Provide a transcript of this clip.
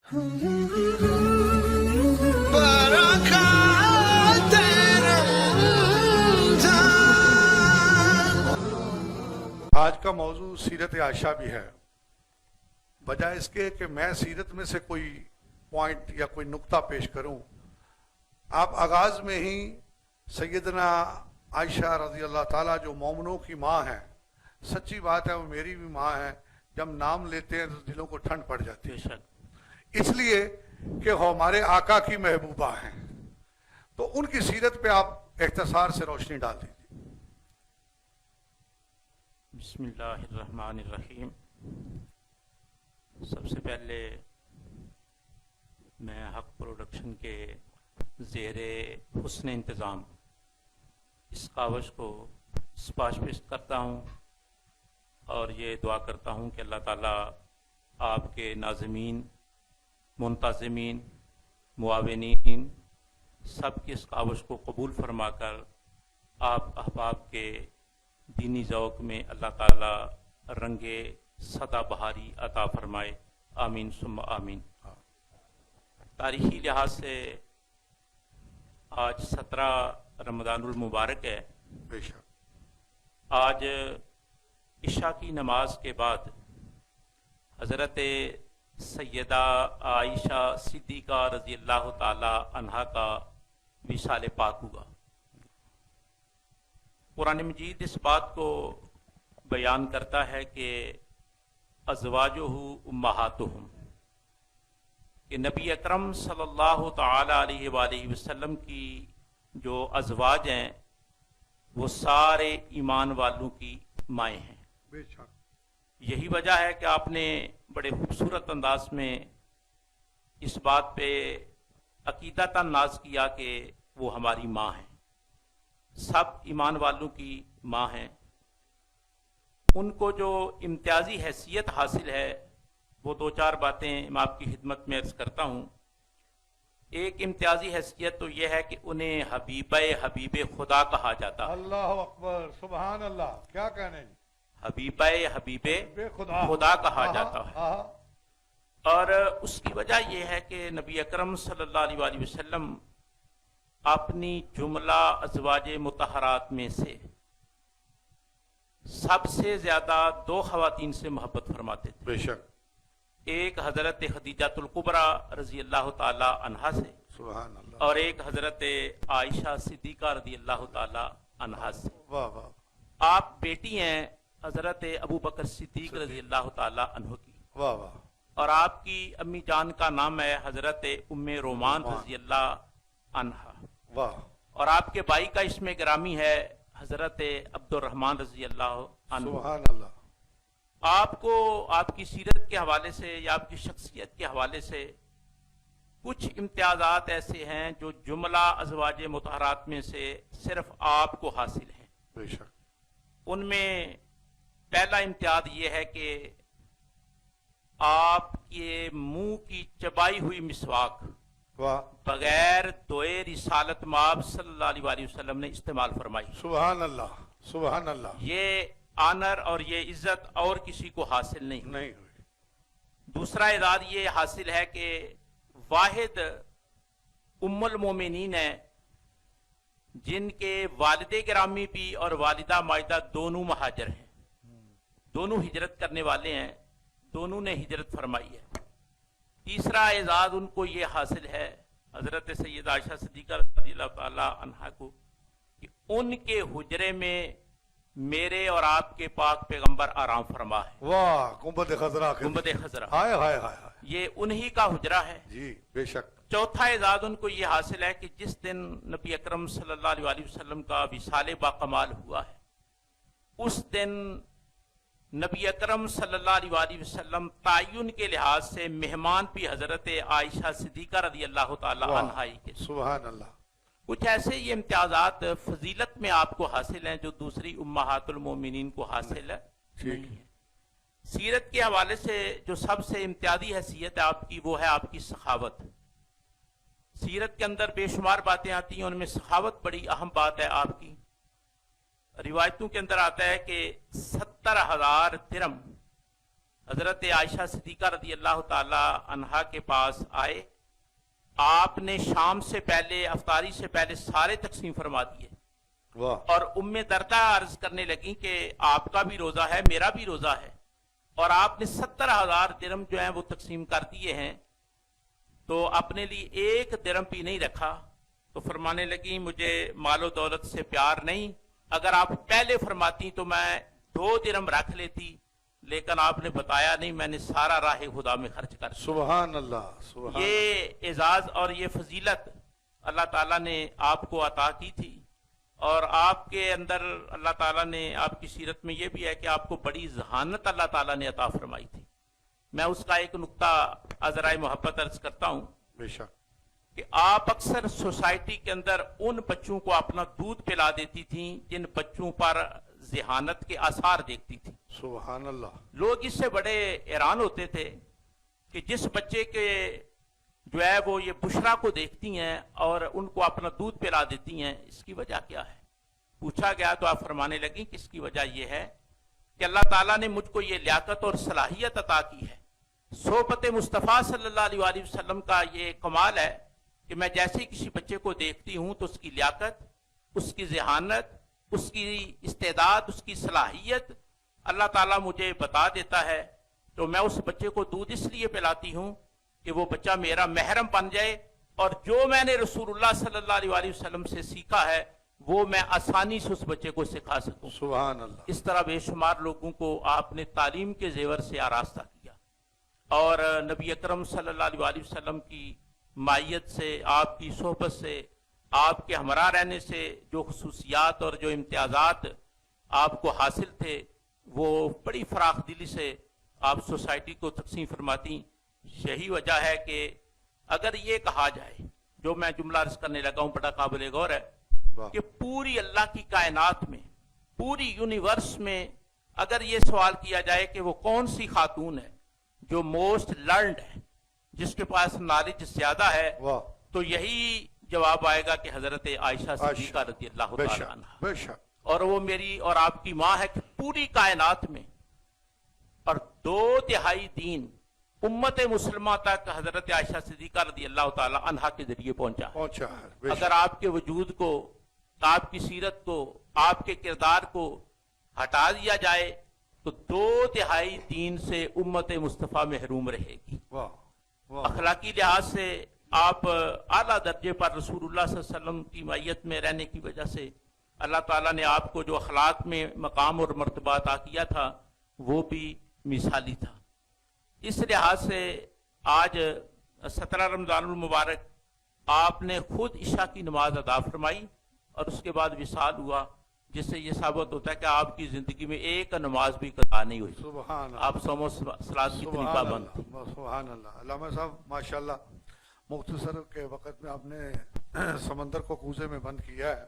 آج کا موضوع سیرت عائشہ بھی ہے، بجائے اس کے کہ میں سیرت میں سے کوئی پوائنٹ یا کوئی نقطہ پیش کروں، آپ آغاز میں ہی سیدنا عائشہ رضی اللہ تعالیٰ جو مومنوں کی ماں ہیں، سچی بات ہے وہ میری بھی ماں ہے، جب نام لیتے ہیں تو دلوں کو ٹھنڈ پڑ جاتی ہے، اس لیے کہ وہ ہمارے آقا کی محبوبہ ہیں، تو ان کی سیرت پہ آپ اختصار سے روشنی ڈال دیجیے۔ بسم اللہ الرحمن الرحیم۔ سب سے پہلے میں حق پروڈکشن کے زیر حسن انتظام اس کاوش کو سپاش پیش کرتا ہوں اور یہ دعا کرتا ہوں کہ اللہ تعالیٰ آپ کے ناظمین، منتظمین، معاونین سب کی اس کاوش کو قبول فرما کر آپ احباب کے دینی ذوق میں اللہ تعالیٰ رنگ سدا بہاری عطا فرمائے، آمین ثم آمین۔ تاریخی لحاظ سے آج 17 رمضان المبارک ہے۔ بے شک آج عشاء کی نماز کے بعد حضرت سیدہ عائشہ صدیقہ رضی اللہ تعالی عنہا کا وصال پاک ہوا۔ قرآن مجید اس بات کو بیان کرتا ہے کہ ازواجہ امہاتہم، کہ نبی اکرم صلی اللہ تعالی علیہ وآلہ وسلم کی جو ازواج ہیں وہ سارے ایمان والوں کی مائیں ہیں۔ بے شک یہی وجہ ہے کہ آپ نے بڑے خوبصورت انداز میں اس بات پہ عقیدتاً ناز کیا کہ وہ ہماری ماں ہیں، سب ایمان والوں کی ماں ہیں۔ ان کو جو امتیازی حیثیت حاصل ہے وہ دو چار باتیں میں آپ کی خدمت میں عرض کرتا ہوں۔ ایک امتیازی حیثیت تو یہ ہے کہ انہیں حبیب خدا کہا جاتا ہے۔ اللہ اکبر، سبحان اللہ، کیا کہنے جی، حبیب خدا کہا جاتا ہے۔ اور اس کی وجہ یہ ہے کہ نبی اکرم صلی اللہ علیہ وآلہ وسلم اپنی جملہ ازواج مطہرات میں سے سب سے زیادہ دو خواتین سے محبت فرماتے تھے۔ بے شک ایک حضرت خدیجہ الکبریٰ رضی اللہ تعالی عنہا سے، سبحان اللہ، اور ایک حضرت عائشہ صدیقہ رضی اللہ تعالی عنہا سے۔ واہ واہ، آپ بیٹی ہیں حضرت ابو بکر صدیق رضی اللہ تعالی عنہ کی، واہ واہ، اور آپ کی امی جان کا نام ہے حضرت ام رومان رضی اللہ عنہا، واہ، اور آپ کے بھائی کا اسم گرامی ہے حضرت عبد الرحمن رضی اللہ عنہ۔ سبحان اللہ، آپ کو آپ کی سیرت کے حوالے سے یا آپ کی شخصیت کے حوالے سے کچھ امتیازات ایسے ہیں جو جملہ ازواج مطہرات میں سے صرف آپ کو حاصل ہیں۔ بے شک ان میں پہلا امتیاز یہ ہے کہ آپ کے منہ کی چبائی ہوئی مسواک واہ، بغیر دوئے رسالت مآب صلی اللہ علیہ وآلہ وسلم نے استعمال فرمائی۔ سبحان اللہ، سبحان اللہ، یہ آنر اور یہ عزت اور کسی کو حاصل نہیں ہوئی۔ نہیں ہوئی، دوسرا اعزاز یہ حاصل ہے کہ واحد ام المومنین ہیں جن کے والد گرامی بھی اور والدہ ماجدہ دونوں مہاجر ہیں، دونوں ہجرت کرنے والے ہیں، دونوں نے ہجرت فرمائی ہے۔ تیسرا اعزاز ان کو یہ حاصل ہے حضرت سیدہ عائشہ صدیقہ رضی اللہ تعالی عنہا کو کہ ان کے حجرے میں میرے اور آپ کے پاک پیغمبر آرام فرما ہے۔ واہ، گنبد خضرا، گنبد خضرا، ہائے ہائے ہائے ہائے، یہ انہی کا حجرہ ہے۔ جی بے شک، چوتھا اعزاز ان کو یہ حاصل ہے کہ جس دن نبی اکرم صلی اللہ علیہ وآلہ وسلم کا وصال باکمال ہوا ہے، اس دن نبی اکرم صلی اللہ علیہ وآلہ وسلم تعین کے لحاظ سے مہمان بھی حضرت عائشہ صدیقہ رضی اللہ تعالی عنہا کے۔ سبحان اللہ، کچھ ایسے یہ امتیازات فضیلت میں آپ کو حاصل ہیں جو دوسری امہات المومنین کو حاصل نہیں ہے۔ سیرت کے حوالے سے جو سب سے امتیازی حیثیت ہے آپ کی وہ ہے آپ کی سخاوت۔ سیرت کے اندر بے شمار باتیں آتی ہیں، ان میں سخاوت بڑی اہم بات ہے آپ کی۔ روایتوں کے اندر آتا ہے کہ 70,000 درم حضرت عائشہ صدیقہ رضی اللہ تعالی عنہا کے پاس آئے. آپ نے شام سے پہلے افطاری سے پہلے سارے تقسیم فرما دیے واہ اور ام دردہ عرض کرنے لگیں کہ آپ کا بھی روزہ ہے میرا بھی روزہ ہے اور آپ نے 70,000 درہم جو ہیں وہ تقسیم کر دیے ہیں تو اپنے لیے 1 درہم بھی نہیں رکھا. تو فرمانے لگیں مجھے مال و دولت سے پیار نہیں, اگر آپ پہلے فرماتی تو میں 2 درہم رکھ لیتی, لیکن آپ نے بتایا نہیں, میں نے سارا راہ خدا میں خرچ کر دیا. سبحان اللہ سبحان یہ اعزاز اور یہ فضیلت اللہ تعالیٰ نے آپ کو عطا کی تھی اور آپ کے اندر اللہ تعالیٰ نے آپ کی سیرت میں یہ بھی ہے کہ آپ کو بڑی ذہانت اللہ تعالیٰ نے عطا فرمائی تھی. میں اس کا ایک نقطہ عذرائے محبت عرض کرتا ہوں بے شک کہ آپ اکثر سوسائٹی کے اندر ان بچوں کو اپنا دودھ پلا دیتی تھیں جن بچوں پر ذہانت کے آثار دیکھتی تھی. سبحان اللہ لوگ اس سے بڑے حیران ہوتے تھے کہ جس بچے کے جو ہے وہ یہ بشرا کو دیکھتی ہیں اور ان کو اپنا دودھ پلا دیتی ہیں, اس کی وجہ کیا ہے؟ پوچھا گیا تو آپ فرمانے لگیں کہ اس کی وجہ یہ ہے کہ اللہ تعالیٰ نے مجھ کو یہ لیاقت اور صلاحیت عطا کی ہے. صحبت مصطفیٰ صلی اللہ علیہ وآلہ وسلم کا یہ کمال ہے کہ میں جیسے کسی بچے کو دیکھتی ہوں تو اس کی لیاقت, اس کی ذہانت, اس کی استعداد, اس کی صلاحیت اللہ تعالیٰ مجھے بتا دیتا ہے. تو میں اس بچے کو دودھ اس لیے پلاتی ہوں کہ وہ بچہ میرا محرم بن جائے اور جو میں نے رسول اللہ صلی اللہ علیہ وآلہ وسلم سے سیکھا ہے وہ میں آسانی سے اس بچے کو سکھا سکوں. سبحان اللہ اس طرح بے شمار لوگوں کو آپ نے تعلیم کے زیور سے آراستہ کیا اور نبی اکرم صلی اللہ علیہ وآلہ وسلم کی مائیت سے, آپ کی صحبت سے, آپ کے ہمراہ رہنے سے جو خصوصیات اور جو امتیازات آپ کو حاصل تھے وہ بڑی فراخ دلی سے آپ سوسائٹی کو تقسیم فرماتی. یہی وجہ ہے کہ اگر یہ کہا جائے, جو میں جملہ عرض کرنے لگا ہوں بڑا قابل غور ہے, واہ کہ پوری اللہ کی کائنات میں, پوری یونیورس میں اگر یہ سوال کیا جائے کہ وہ کون سی خاتون ہے جو موسٹ لرنڈ ہے, جس کے پاس نالج زیادہ ہے, واہ تو یہی جواب آئے گا کہ حضرت عائشہ صدیقہ رضی اللہ بے تعالی شک عنہا. بے شک اور وہ میری اور آپ کی ماں ہے کہ پوری کائنات میں اور 2/3 دین امت مسلمہ تک حضرت عائشہ صدیقہ رضی اللہ تعالی عنہا کے ذریعے پہنچا. پہنچا ہے بے اگر آپ کے وجود کو, آپ کی سیرت کو, آپ کے کردار کو ہٹا دیا جائے تو 2/3 دین سے امت مصطفیٰ محروم رہے گی. واہ واہ اخلاقی لحاظ سے آپ اعلیٰ درجے پر رسول اللہ صلی اللہ علیہ وسلم کی معیت میں رہنے کی وجہ سے اللہ تعالیٰ نے آپ کو جو اخلاق میں مقام اور مرتبہ عطا کیا تھا وہ بھی مثالی تھا. اس لحاظ سے آج 17 رمضان المبارک آپ نے خود عشاء کی نماز ادا فرمائی اور اس کے بعد وصال ہوا, جس سے یہ ثابت ہوتا ہے کہ آپ کی زندگی میں ایک نماز بھی قضا نہیں ہوئی. سبحان اللہ آپ صوم و صلات کی اتنی سبحان پابند تھے. اللہ سبحان اللہ. علامہ صاحب ماشاءاللہ مختصر کے وقت میں آپ نے سمندر کو کوزے میں بند کیا ہے.